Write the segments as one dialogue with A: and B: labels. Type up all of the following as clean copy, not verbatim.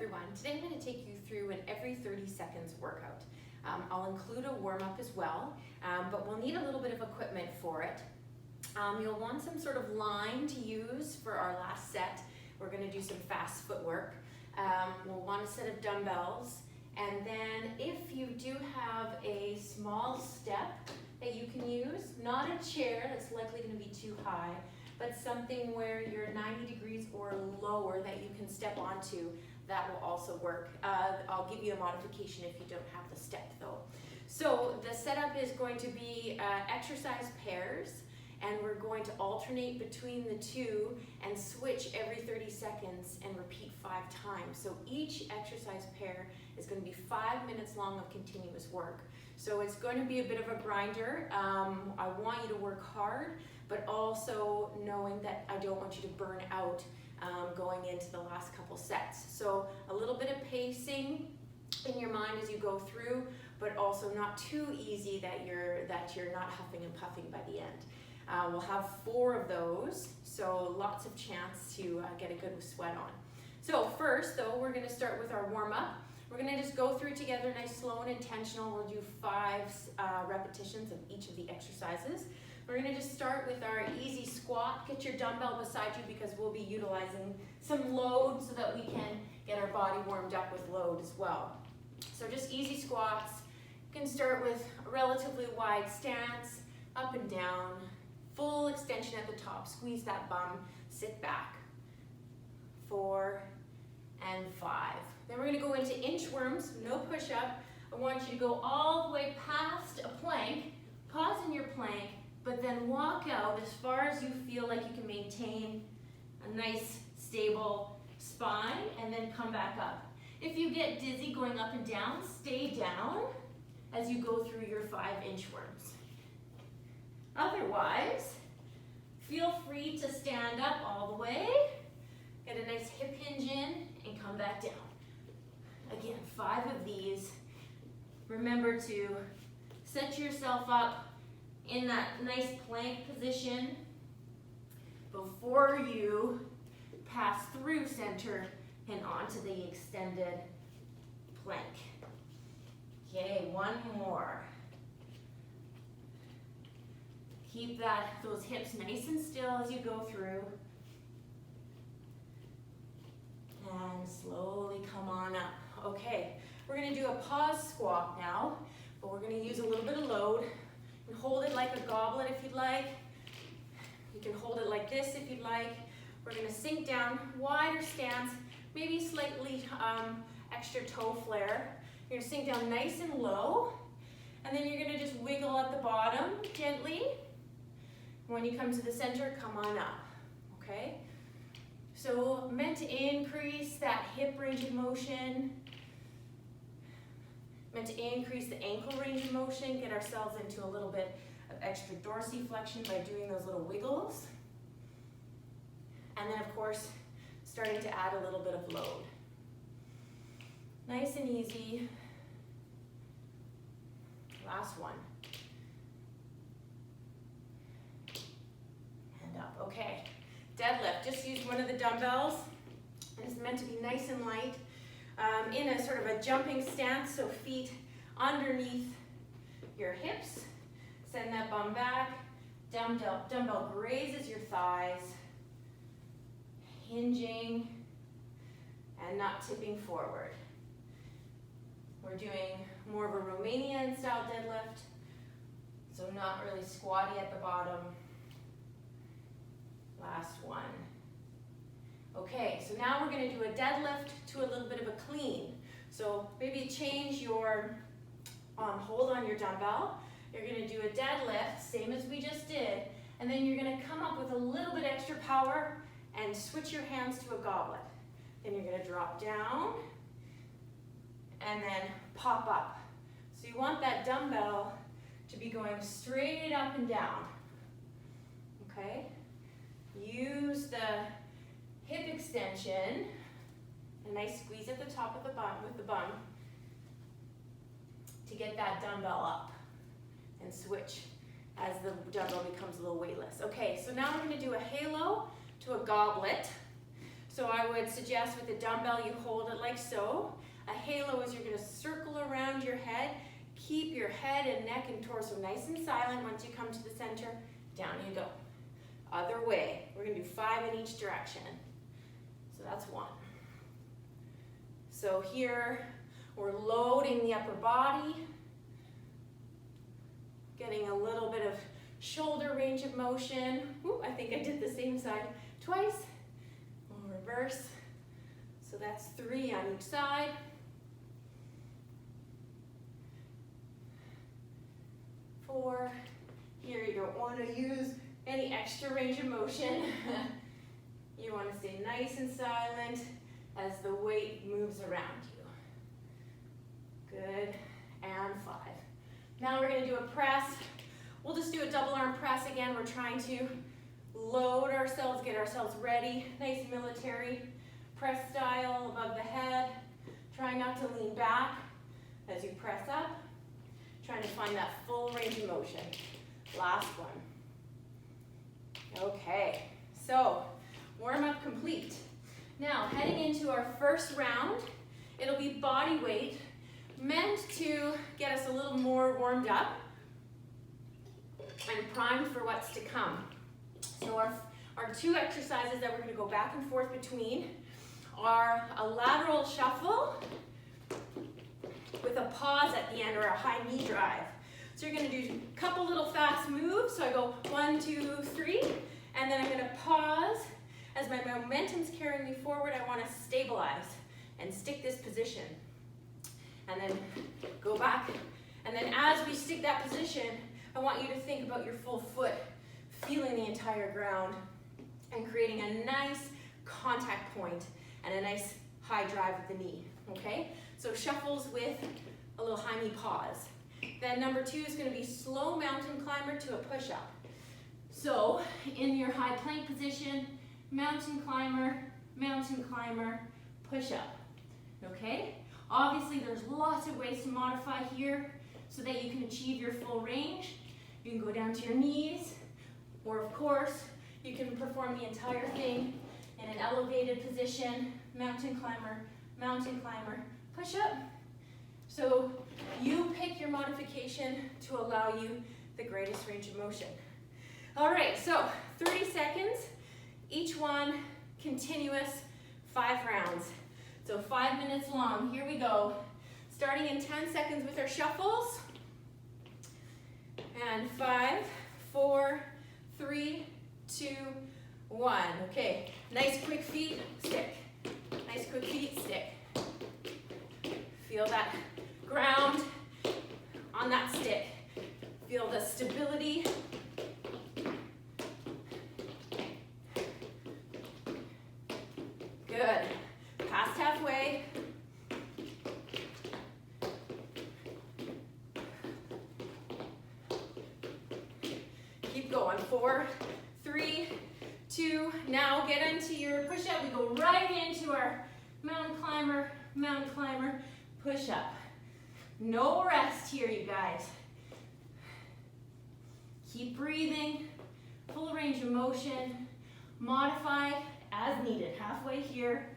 A: everyone. Today I'm going to take you through an every 30 seconds workout. I'll include a warm-up as well, but we'll need a little bit of equipment for it. You'll want some sort of line to use for our last set. We're going to do some fast footwork. We'll want a set of dumbbells, and then if you do have a small step that you can use, not a chair that's likely going to be too high, but something where you're 90 degrees or lower that you can step onto, that will also work. I'll give you a modification if you don't have the step though. So the setup is going to be exercise pairs, and we're going to alternate between the two and switch every 30 seconds and repeat 5 times. So each exercise pair is going to be 5 minutes long of continuous work. So it's going to be a bit of a grinder. I want you to work hard, but also knowing that I don't want you to burn out going into the last couple sets. So a little bit of pacing in your mind as you go through, but also not too easy that you're not huffing and puffing by the end. We'll have 4 of those, so lots of chance to get a good sweat on. So first though, we're gonna start with our warm-up. We're gonna just go through together, nice, slow and intentional. We'll do 5 repetitions of each of the exercises. We're gonna just start with our easy squat. Get your dumbbell beside you because we'll be utilizing some load so that we can get our body warmed up with load as well. So just easy squats. You can start with a relatively wide stance, up and down, full extension at the top. Squeeze that bum, sit back. 4 and 5. Then we're gonna go into inchworms, no push-up. I want you to go all the way past a plank, pause in your plank, but then walk out as far as you feel like you can maintain a nice, stable spine, and then come back up. If you get dizzy going up and down, stay down as you go through your 5 inchworms. Otherwise, feel free to stand up all the way, get a nice hip hinge in, and come back down. Again, 5 of these. Remember to set yourself up in that nice plank position before you pass through center and onto the extended plank. Okay, 1 more. Keep those hips nice and still as you go through. And slowly come on up. Okay, we're gonna do a pause squat now, but we're gonna use a little bit of load. You can hold it like a goblet if you'd like. You can hold it like this if you'd like. We're gonna sink down, wider stance, maybe slightly extra toe flare. You're gonna sink down nice and low, and then you're gonna just wiggle at the bottom gently. When you come to the center, come on up, okay? So meant to increase that hip range of motion, meant to increase the ankle range of motion, get ourselves into a little bit of extra dorsiflexion by doing those little wiggles. And then of course, starting to add a little bit of load. Nice and easy. Last one. And up, okay. Deadlift, just use one of the dumbbells. It's meant to be nice and light. In a sort of a jumping stance, so feet underneath your hips. Send that bum back. Dumbbell grazes your thighs. Hinging and not tipping forward. We're doing more of a Romanian style deadlift, so not really squatty at the bottom. Last one. Okay, so now we're gonna do a deadlift to a little bit of a clean. So maybe change your hold on your dumbbell. You're gonna do a deadlift, same as we just did, and then you're gonna come up with a little bit extra power and switch your hands to a goblet. Then you're gonna drop down and then pop up. So you want that dumbbell to be going straight up and down, okay? Use the hip extension, a nice squeeze at the top of the bum with the bum to get that dumbbell up and switch as the dumbbell becomes a little weightless. Okay, so now we're gonna do a halo to a goblet. So I would suggest with the dumbbell, you hold it like so. A halo is you're gonna circle around your head. Keep your head and neck and torso nice and silent. Once you come to the center, down you go. Other way. We're gonna do 5 in each direction. So that's 1. So here, we're loading the upper body, getting a little bit of shoulder range of motion. Ooh, I think I did the same side twice. We'll reverse. So that's 3 on each side. 4. Here you don't want to use any extra range of motion. You want to stay nice and silent as the weight moves around you. Good, and 5. Now we're going to do a press. We'll just do a double arm press again. We're trying to load ourselves, get ourselves ready. Nice military press style above the head. Try not to lean back as you press up. Trying to find that full range of motion. Last one. Okay, so warm up complete. Now heading into our first round, it'll be body weight, meant to get us a little more warmed up and primed for what's to come. So our 2 exercises that we're going to go back and forth between are a lateral shuffle with a pause at the end, or a high knee drive. So you're going to do a couple little fast moves. So I go 1, 2, 3, and then I'm going to pause. As my momentum's carrying me forward, I want to stabilize and stick this position. And then go back. And then as we stick that position, I want you to think about your full foot, feeling the entire ground, and creating a nice contact point and a nice high drive with the knee, okay? So shuffles with a little high knee pause. Then number 2 is going to be slow mountain climber to a push-up. So in your high plank position, mountain climber, push-up, okay? Obviously there's lots of ways to modify here so that you can achieve your full range. You can go down to your knees, or of course, you can perform the entire thing in an elevated position, mountain climber, push-up. So you pick your modification to allow you the greatest range of motion. All right, so 30 seconds, each one continuous, 5 rounds. So 5 minutes long, here we go. Starting in 10 seconds with our shuffles. And 5, 4, 3, 2, 1. Okay, nice quick feet, stick. Nice quick feet, stick. Feel that ground on that stick. Feel the stability. Good. Past halfway. Keep going. 4, 3, 2. Now get into your push-up. We go right into our mountain climber, push-up. No rest here, you guys. Keep breathing. Full range of motion. Modify as needed. Halfway here.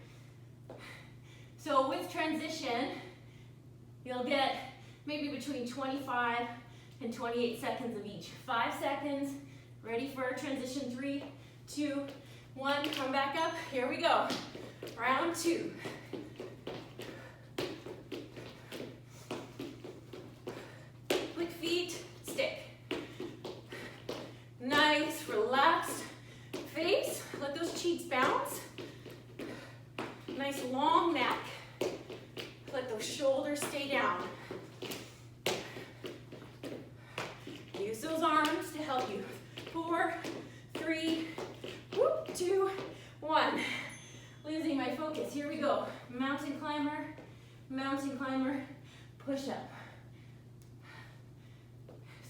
A: So with transition, you'll get maybe between 25 and 28 seconds of each. 5 seconds. Ready for a transition. 3, 2, 1. Come back up. Here we go. Round 2. Quick feet, stick. Nice, relaxed face. Let those cheeks bounce. Nice long neck. Let those shoulders stay down. Use those arms to help you. 4, 3, 2, 1. Losing my focus. Here we go. Mountain climber, push up.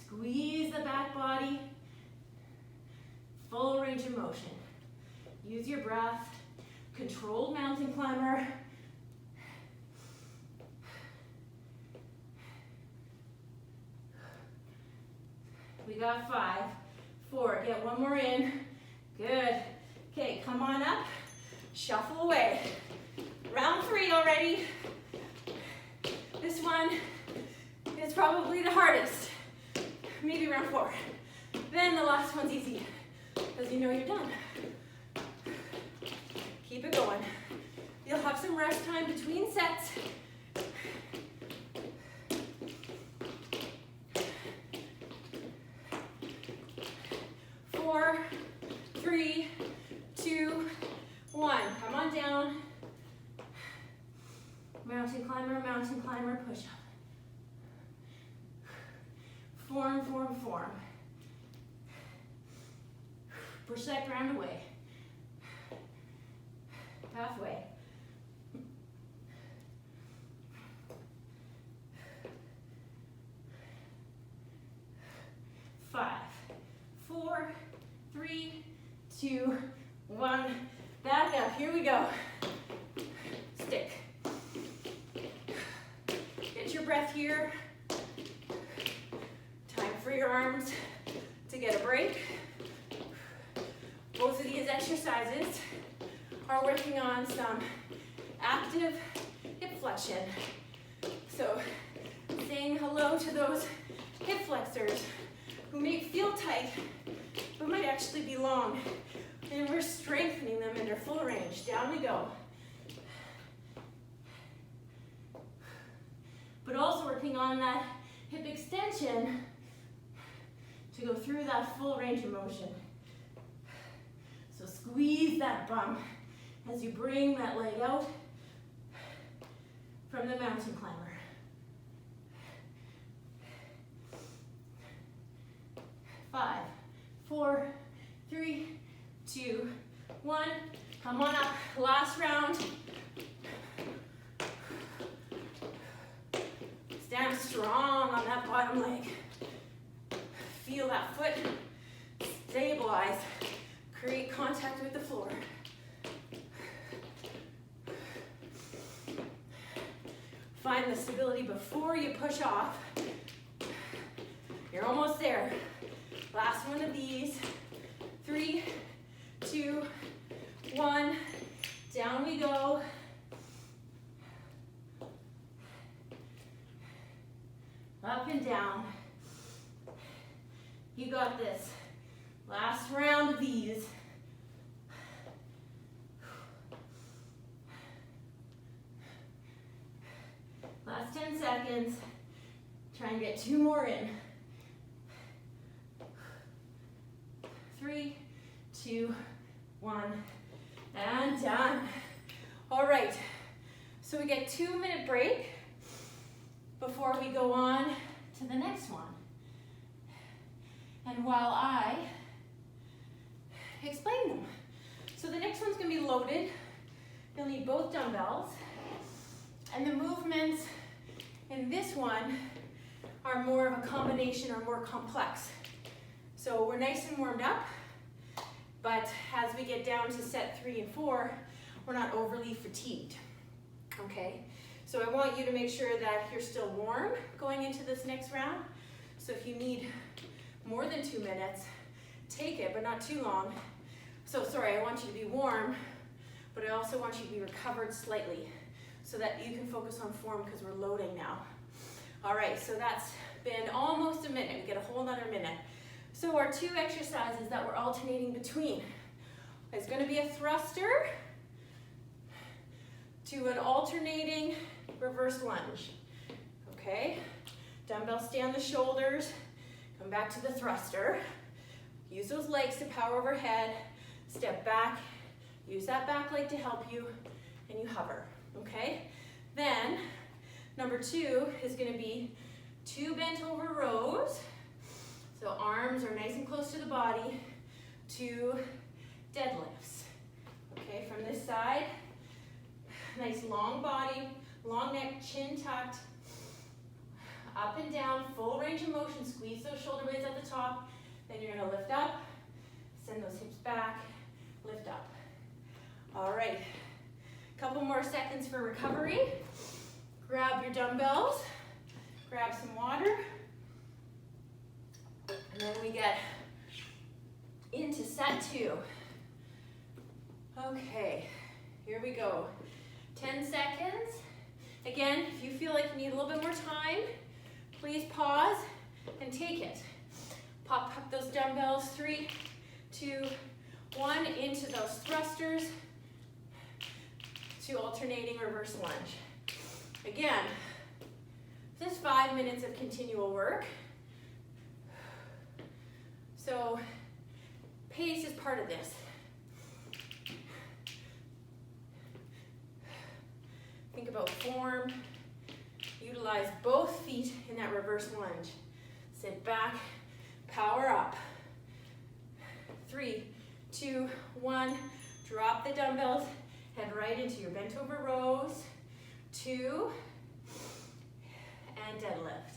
A: Squeeze the back body. Full range of motion. Use your breath. Controlled mountain climber. We got 5, 4. Get one more in. Good. Okay, come on up. Shuffle away. Round 3 already. This one is probably the hardest. Maybe round 4. Then the last one's easy, because you know you're done. Keep it going. You'll have some rest time between sets. 4, 3, 2, 1. Come on down. Mountain climber, push up. Form, form, form. Push that ground away. Halfway. Five, 4, 3, 2, 1. Back up. Here we go. Stick. Get your breath here. Time for your arms to get a break. Both of these exercises are working on some active hip flexion. So saying hello to those hip flexors who may feel tight but might actually be long. And we're strengthening them in their full range. Down we go. But also working on that hip extension to go through that full range of motion. So squeeze that bum as you bring that leg out from the mountain climber. 5, 4, 3, 2, 1. Come on up. Last round. Stand strong on that bottom leg. Feel that foot stabilize. Create contact with the floor. Find the stability before you push off. You're almost there. Last one of these. 3, 2, 1. Down we go. Up and down. You got this. Last round of these. Last 10 seconds. Try and get 2 more in. 3, 2, 1, and done. All right, so we get 2-minute break before we go on to the next one. And while I explain them. So the next one's gonna be loaded. You'll need both dumbbells. And the movements in this one are more of a combination or more complex. So we're nice and warmed up, but as we get down to set 3 and 4, we're not overly fatigued, okay? So I want you to make sure that you're still warm going into this next round. So if you need more than 2 minutes, take it, but not too long. So sorry, I want you to be warm, but I also want you to be recovered slightly so that you can focus on form because we're loading now. All right, so that's been almost a minute. We get a whole nother minute. So our 2 exercises that we're alternating between is going to be a thruster to an alternating reverse lunge. Okay, dumbbells stay on the shoulders, come back to the thruster, use those legs to power overhead, step back, use that back leg to help you, and you hover, okay? Then, number 2 is going to be 2 bent over rows. So arms are nice and close to the body, 2 deadlifts. Okay, from this side, nice long body, long neck, chin tucked, up and down, full range of motion. Squeeze those shoulder blades at the top. Then you're gonna lift up, send those hips back, lift up. All right, couple more seconds for recovery. Grab your dumbbells, grab some water. And then we get into set 2. Okay, Here we go. 10 seconds. Again, if you feel like you need a little bit more time, please pause and take it. Pop up those dumbbells, 3, 2, 1, into those thrusters to alternating reverse lunge. Again, this is 5 minutes of continual work. So pace is part of this. Think about form. Utilize both feet in that reverse lunge. Sit back, power up. 3, 2, 1. Drop the dumbbells, head right into your bent over rows. 2, and deadlift.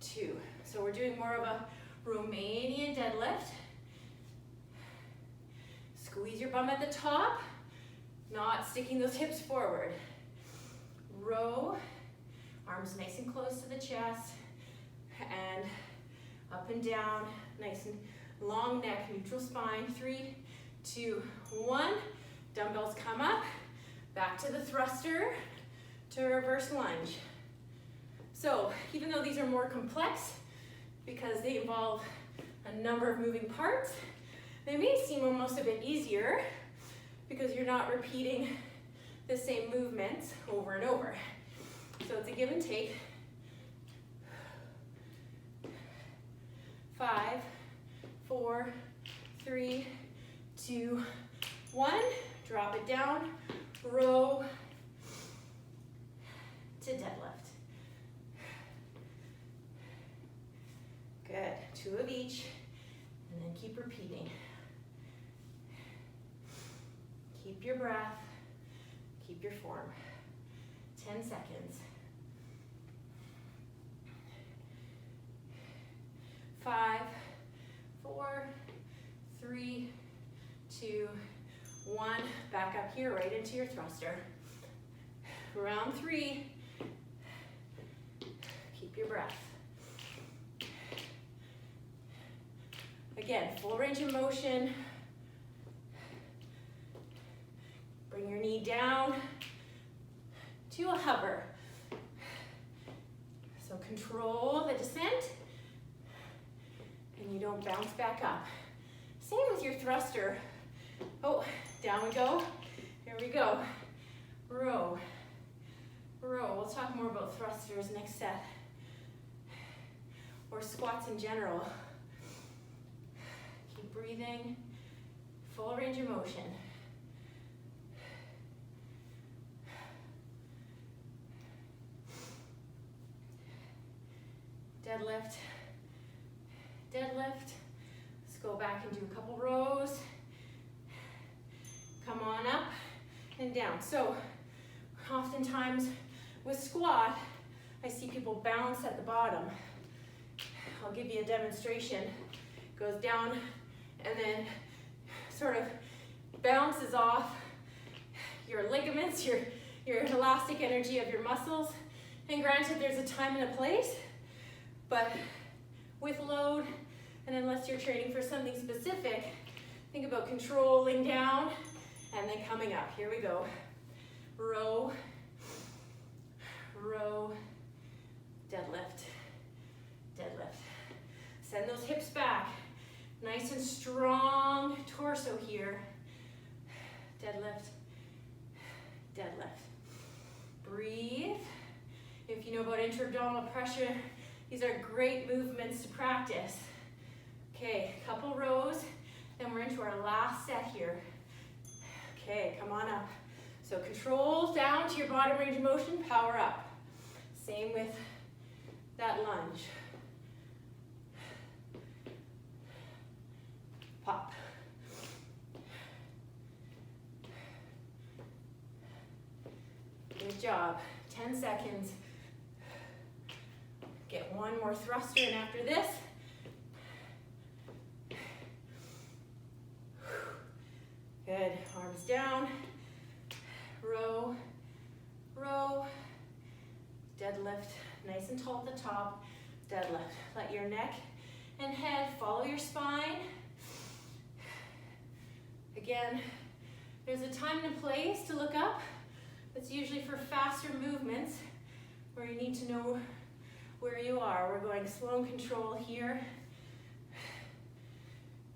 A: 2. So we're doing more of a Romanian deadlift. Squeeze your bum at the top, not sticking those hips forward. Row, arms nice and close to the chest, and up and down, nice and long neck, neutral spine. 3, 2, 1. Dumbbells come up, back to the thruster, to reverse lunge. So even though these are more complex, because they involve a number of moving parts, they may seem almost a bit easier because you're not repeating the same movements over and over. So it's a give and take. 5, 4, 3, 2, 1. Drop it down, row to deadlift. Good, 2 of each, and then keep repeating. Keep your breath, keep your form. 10 seconds. 5, 4, 3, 2, 1. Back up here, right into your thruster. Round 3. Keep your breath. Again, full range of motion. Bring your knee down to a hover. So control the descent, and you don't bounce back up. Same with your thruster. Oh, down we go. Here we go. Row. Row. We'll talk more about thrusters next set. Or squats in general. Keep breathing. Full range of motion. Deadlift. Deadlift. Let's go back and do a couple rows. Come on up and down. So oftentimes with squat, I see people bounce at the bottom. I'll give you a demonstration. Goes down and then sort of bounces off your ligaments, your elastic energy of your muscles. And granted, there's a time and a place, but with load, and unless you're training for something specific, think about controlling down and then coming up. Here we go. Row, row, deadlift, deadlift. Send those hips back. Nice and strong torso here. Deadlift, deadlift. Breathe. If you know about intra-abdominal pressure, these are great movements to practice. Okay, couple rows, then we're into our last set here. Okay, come on up. So control down to your bottom range of motion, power up. Same with that lunge. Pop. Good job. 10 seconds. Get one more thruster in after this. Good. Arms down. Row, row. Deadlift. Nice and tall at the top. Deadlift. Let your neck and head follow your spine. Again, There's a time and a place to look up. That's usually for faster movements where you need to know where you are. We're going slow and control here.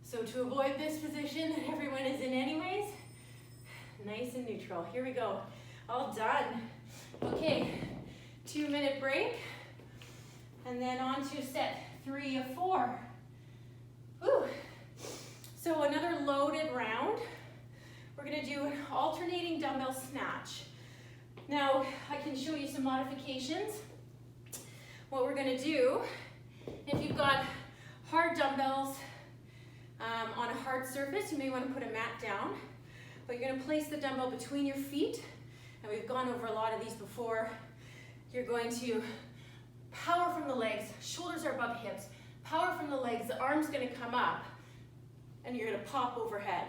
A: So to avoid this position that everyone is in anyways, nice and neutral. Here we go. All done. Okay, 2-minute break. And then on to set 3 of 4. Whew. So another loaded round. We're gonna do an alternating dumbbell snatch. Now, I can show you some modifications. What we're gonna do, if you've got hard dumbbells on a hard surface, you may wanna put a mat down, but you're gonna place the dumbbell between your feet, and we've gone over a lot of these before. You're going to power from the legs, shoulders are above hips, power from the legs, the arm's gonna come up, and you're gonna pop overhead,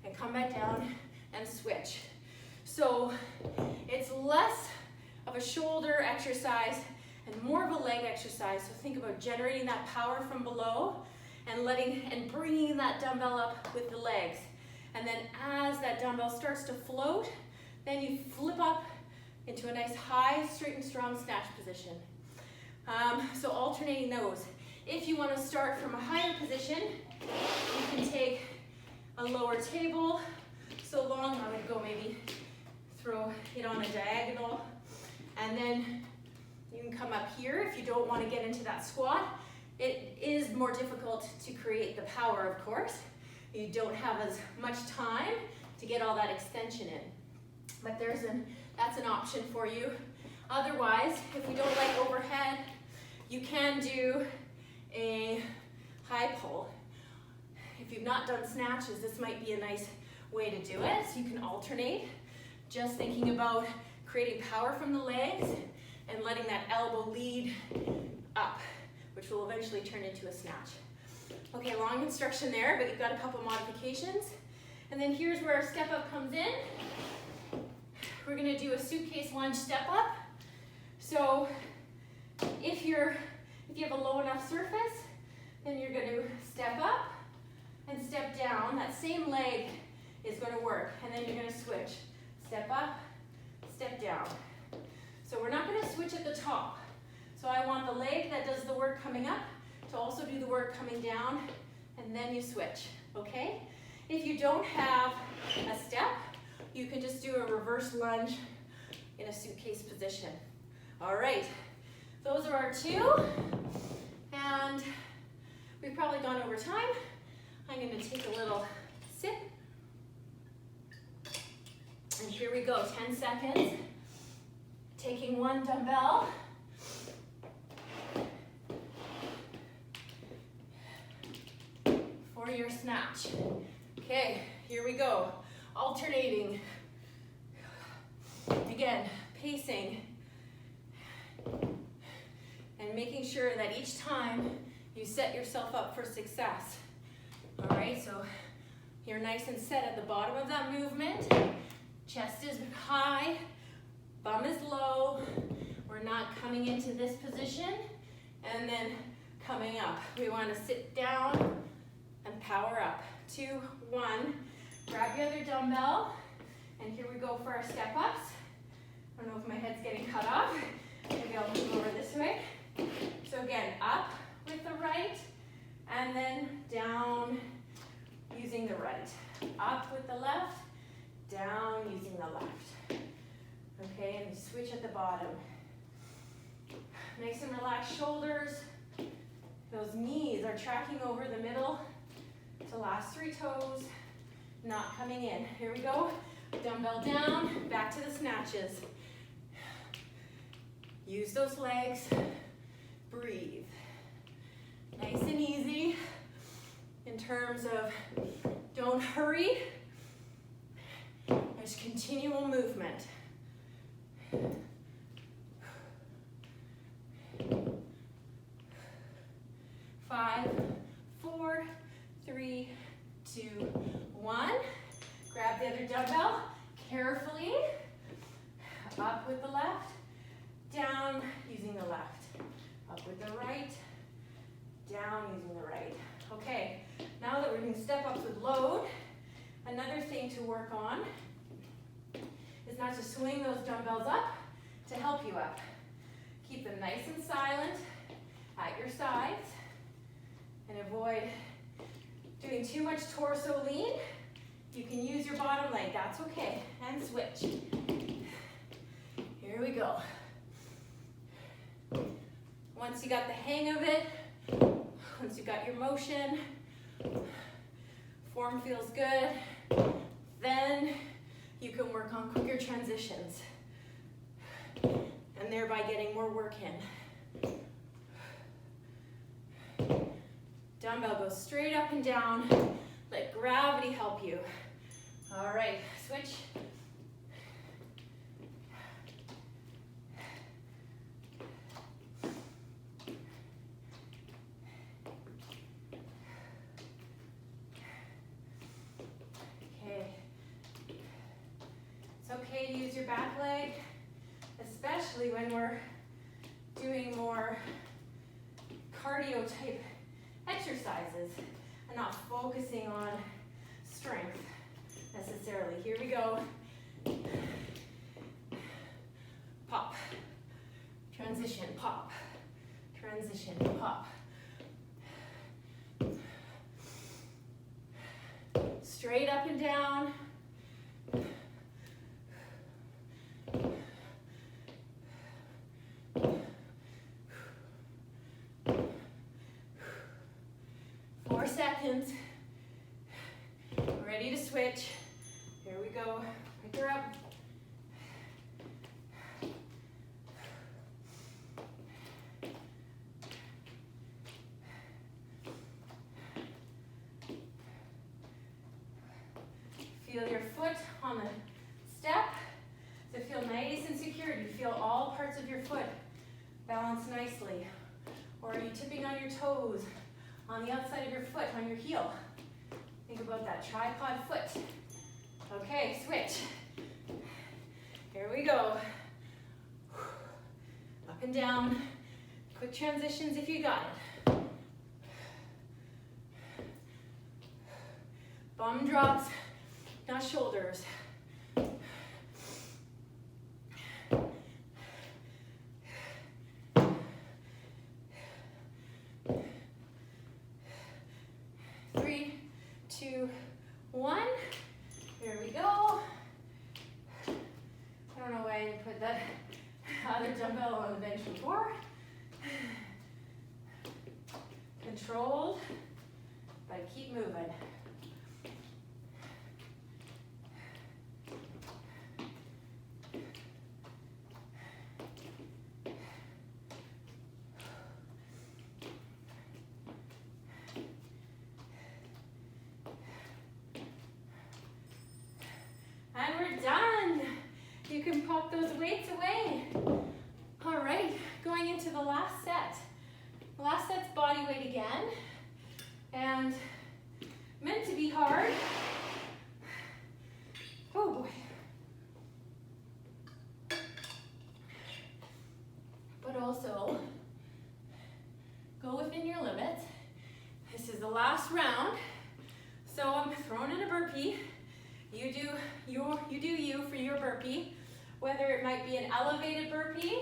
A: and come back down and switch. So it's less of a shoulder exercise and more of a leg exercise. So think about generating that power from below and bringing that dumbbell up with the legs. And then as that dumbbell starts to float, then you flip up into a nice high, straight and strong snatch position. So alternating those. If you want to start from a higher position, you can take a lower table. So long, I would go maybe throw it on a diagonal, and then you can come up here if you don't want to get into that squat. It is more difficult to create the power, of course. You don't have as much time to get all that extension in, but that's an option for you. Otherwise, if you don't like overhead, you can do a high pull. If you've not done snatches, this might be a nice way to do it. So you can alternate, just thinking about creating power from the legs and letting that elbow lead up, which will eventually turn into a snatch. Okay, long instruction there, but you've got a couple modifications. And then here's where our step up comes in. We're gonna do a suitcase lunge step up. So if you have a low enough surface, then you're gonna step up and step down. That same leg is gonna work, and then you're gonna switch. Step up, step down. So we're not gonna switch at the top. So I want the leg that does the work coming up to also do the work coming down, and then you switch, okay? If you don't have a step, you can just do a reverse lunge in a suitcase position. All right, those are our 2, and we've probably gone over time. I'm gonna take a little sip. And here we go, 10 seconds. Taking one dumbbell. For your snatch. Okay, here we go. Alternating. Again, pacing. And making sure that each time you set yourself up for success. All right, so you're nice and set at the bottom of that movement. Chest is high, bum is low. We're not coming into this position and then coming up. We want to sit down and power up. 2, 1. Grab your other dumbbell, and here we go for our step ups. I don't know if my head's getting cut off. Maybe I'll move over this way. So again, up with the right, and then down using the right. Up with the left, down using the left. Okay, and switch at the bottom. Nice and relaxed shoulders. Those knees are tracking over the middle to last 3 toes, not coming in. Here we go. Dumbbell down, back to the snatches. Use those legs. Breathe. Nice and easy in terms of don't hurry. There's continual movement. 5, 4, 3, 2, 1. Grab the other dumbbell carefully. Up with the left, down using the left. Up with the right, down using the right. Okay, now that we're doing step ups with load, Another thing to work on is not to swing those dumbbells up to help you up. Keep them nice and silent at your sides and avoid doing too much torso lean. You can use your bottom leg, that's okay. And switch. Here we go. Once you got the hang of it, once you got your motion, form feels good, then you can work on quicker transitions and thereby getting more work in. Dumbbell goes straight up and down. Let gravity help you. All right, switch. Okay. It's okay to use your back leg, especially when we're doing more cardio type exercises and not focusing on strength necessarily. Here we go. Pop. Transition, pop. Transition, pop. Straight up and down. 4 seconds. Ready to switch. Here we go. Pick her up. Feel your foot on the step. Does it feel nice and secure? Do you feel all parts of your foot balanced nicely? Or are you tipping on your toes, on the outside of your foot, on your heel? Think about that tripod foot. Okay, switch. Here we go. Up and down. Quick transitions if you got it. Bum drops, not shoulders. 3, 2, 1. Here we go. I don't know why I didn't put that other dumbbell on the bench before. Controlled, but keep moving. And we're done. You can pop those weights away. All right, going into the last set. The last set's body weight again. And meant to be hard. Oh boy. But also, go within your limits. This is the last round. So I'm throwing in a burpee. You do you for your burpee, whether it might be an elevated burpee,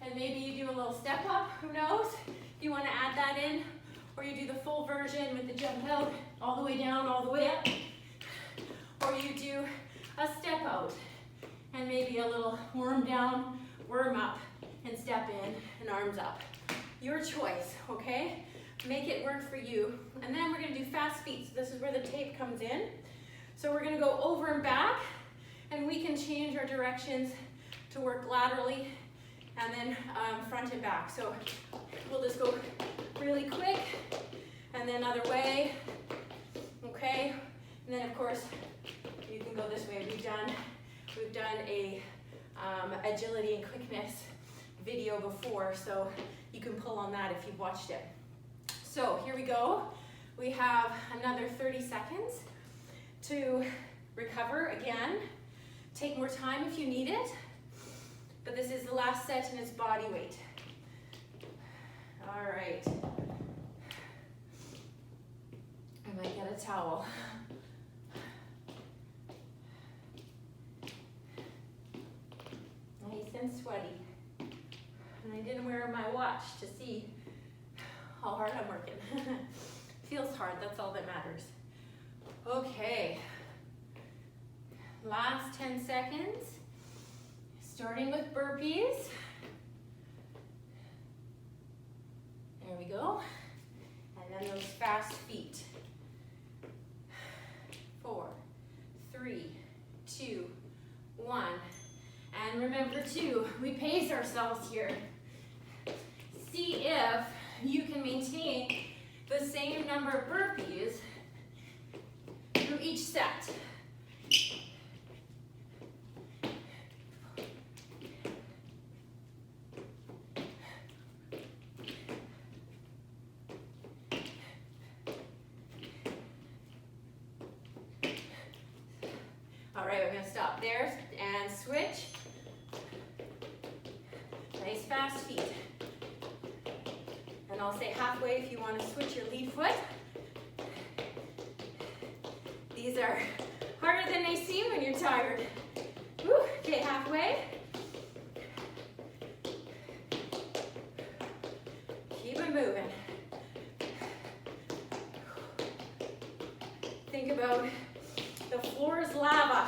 A: and maybe you do a little step up, who knows? You want to add that in, or you do the full version with the jump out, all the way down, all the way up, or you do a step out, and maybe a little worm down, worm up, and step in, and arms up. Your choice, okay? Make it work for you. And then we're gonna do fast feet. So this is where the tape comes in. So we're gonna go over and back, and we can change our directions to work laterally and then front and back. So we'll just go really quick and then other way, okay? And then of course, you can go this way. We've done a agility and quickness video before, so you can pull on that if you've watched it. So here we go. We have another 30 seconds to recover again. Take more time if you need it, but this is the last set and it's body weight. All right. I might get a towel. and sweaty. And I didn't wear my watch to see how hard I'm working. Feels hard, that's all that matters. Okay. Last 10 seconds. Starting with burpees. There we go. And then those fast feet. 4, 3, 2, 1. And remember too, we pace ourselves here. See if you can maintain the same number of burpees through each set. All right, we're gonna stop there and switch. Nice fast feet. And I'll say halfway if you want to switch your lead foot. These are harder than they seem when you're tired. Woo. Okay, halfway. Keep it moving. Think about the floor is lava.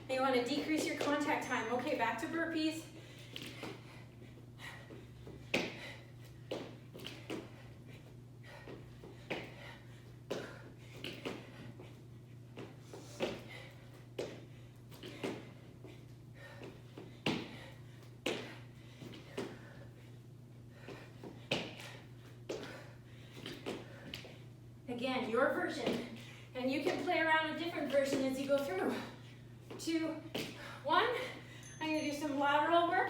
A: And you want to decrease your contact time. Okay, back to burpees. Again, your version. And you can play around a different version as you go through. 2, 1. I'm going to do some lateral work.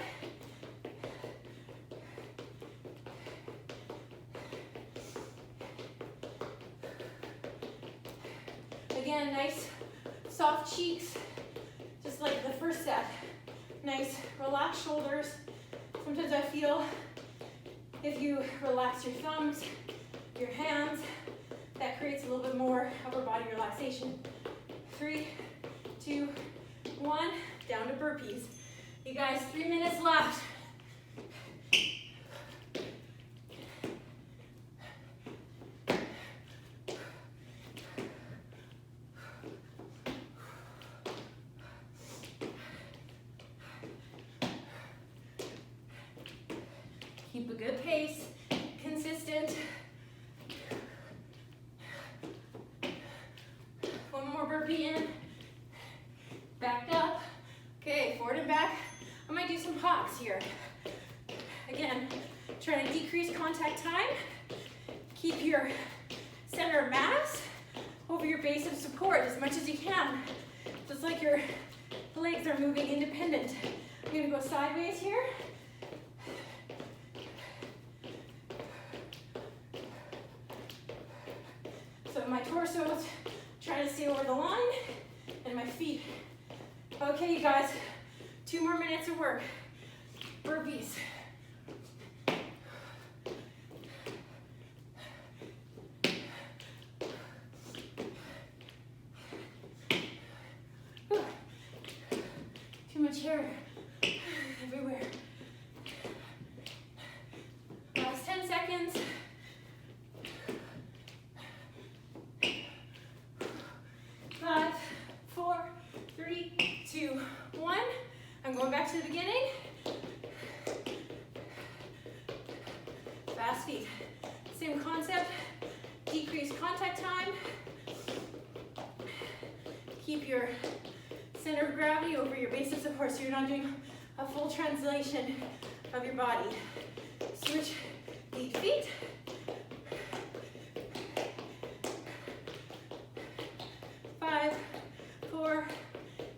A: Again, nice soft cheeks, just like the first set. Nice relaxed shoulders. Sometimes I feel if you relax your thumbs, your hands, that creates a little bit more upper body relaxation. 3, 2, 1, down to burpees. You guys, 3 minutes left. Keep a good pace, consistent. One more burpee in. Back up. Okay, forward and back. I might do some hops here. Again, try to decrease contact time. Keep your center of mass over your base of support as much as you can. Just like your legs are moving independent. I'm gonna go sideways here. So my torso is trying to stay over the line and my feet. Okay, you guys, 2 more minutes of work. Burpees. Whew. Too much hair everywhere. Last 10 seconds. 5, 4, 3, 2, 1. I'm going back to the beginning. Fast feet. Same concept. Decrease contact time. Keep your center of gravity over your base of support so you're not doing a full translation of your body. Switch lead feet. Five, 4,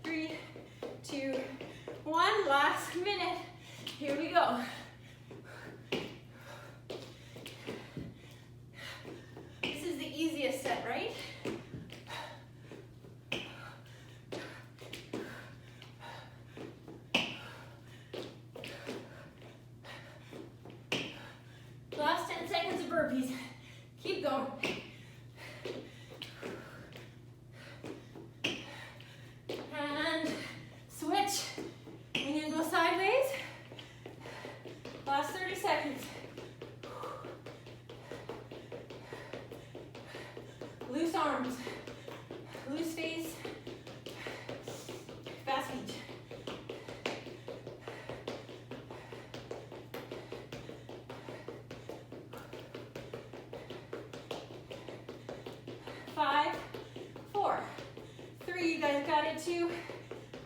A: 3, 2, 1. Last minute. Here we go. This is the easiest set, right? Last 10 seconds of burpees. Keep going. And switch. And then go sideways. Last 30 seconds. Loose arms, loose face, fast feet. Five, four, three, you guys got it, 2,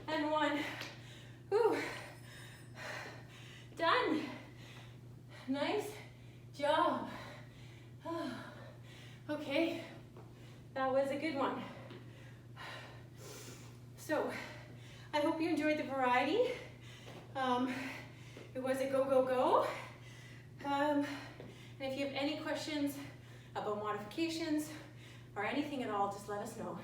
A: and 1. Whew. Done. Nice job. Okay, that was a good one. So, I hope you enjoyed the variety. It was a go, go, go. And if you have any questions about modifications or anything at all, just let us know.